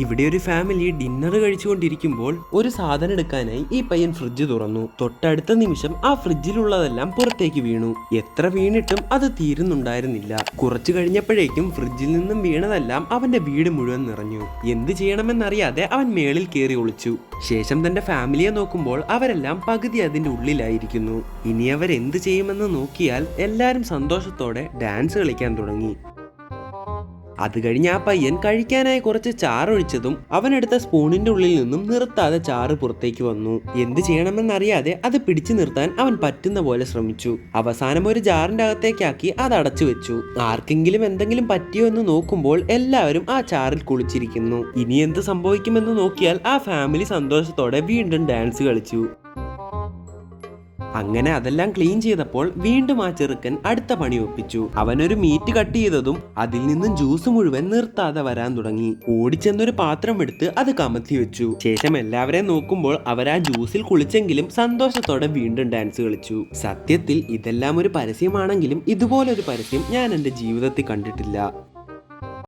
ഇവിടെ ഒരു family dinner കഴിച്ചുകൊണ്ടിരിക്കുമ്പോൾ ഒരു സാധനം എടുക്കാനായി ഈ പയ്യൻ ഫ്രിഡ്ജ് തുറന്നു. തൊട്ടടുത്ത നിമിഷം ആ ഫ്രിഡ്ജിലുള്ളതെല്ലാം പുറത്തേക്ക് വീണു. എത്ര വീണിട്ടും അത് തീരുന്നുണ്ടായിരുന്നില്ല. കുറച്ചു കഴിഞ്ഞപ്പോഴേക്കും ഫ്രിഡ്ജിൽ നിന്നും വീണതെല്ലാം അവന്റെ വീട് മുഴുവൻ നിറഞ്ഞു. എന്ത് ചെയ്യണമെന്നറിയാതെ അവൻ മേളിൽ കയറി ഒളിച്ചു. ശേഷം തന്റെ ഫാമിലിയെ നോക്കുമ്പോൾ അവരെല്ലാം പകുതി അതിന്റെ ഉള്ളിലായിരിക്കുന്നു. ഇനി അവരെന്ത് ചെയ്യുമെന്ന് നോക്കിയാൽ എല്ലാരും സന്തോഷത്തോടെ ഡാൻസ് കളിക്കാൻ തുടങ്ങി. അത് കഴിഞ്ഞ് ആ പയ്യൻ കഴിക്കാനായി കുറച്ച് ചാറൊഴിച്ചതും അവനെടുത്ത സ്പൂണിന്റെ ഉള്ളിൽ നിന്നും നിർത്താതെ ചാറ് പുറത്തേക്ക് വന്നു. എന്ത് ചെയ്യണമെന്നറിയാതെ അത് പിടിച്ചു നിർത്താൻ അവൻ പറ്റുന്ന പോലെ ശ്രമിച്ചു. അവസാനം ഒരു ജാറിന്റെ അകത്തേക്കാക്കി അത് അടച്ചു വെച്ചു. ആർക്കെങ്കിലും എന്തെങ്കിലും പറ്റിയോ എന്ന് നോക്കുമ്പോൾ എല്ലാവരും ആ ചാറിൽ കുളിച്ചിരിക്കുന്നു. ഇനി എന്ത് സംഭവിക്കുമെന്ന് നോക്കിയാൽ ആ ഫാമിലി സന്തോഷത്തോടെ വീണ്ടും ഡാൻസ് കളിച്ചു. അങ്ങനെ അതെല്ലാം ക്ലീൻ ചെയ്തപ്പോൾ വീണ്ടും ആ ചെറുക്കൻ അടുത്ത പണി ഒപ്പിച്ചു. അവനൊരു മീറ്റ് കട്ട് ചെയ്തതും അതിൽ നിന്നും ജ്യൂസ് മുഴുവൻ നിർത്താതെ വരാൻ തുടങ്ങി. ഓടിച്ചെന്നൊരു പാത്രം എടുത്ത് അത് കമത്തി വെച്ചു. ശേഷം എല്ലാവരെയും നോക്കുമ്പോൾ അവർ ആ ജ്യൂസിൽ കുളിച്ചെങ്കിലും സന്തോഷത്തോടെ വീണ്ടും ഡാൻസ് കളിച്ചു. സത്യത്തിൽ ഇതെല്ലാം ഒരു പരസ്യമാണെങ്കിലും ഇതുപോലൊരു പരസ്യം ഞാൻ എൻ്റെ ജീവിതത്തിൽ കണ്ടിട്ടില്ല.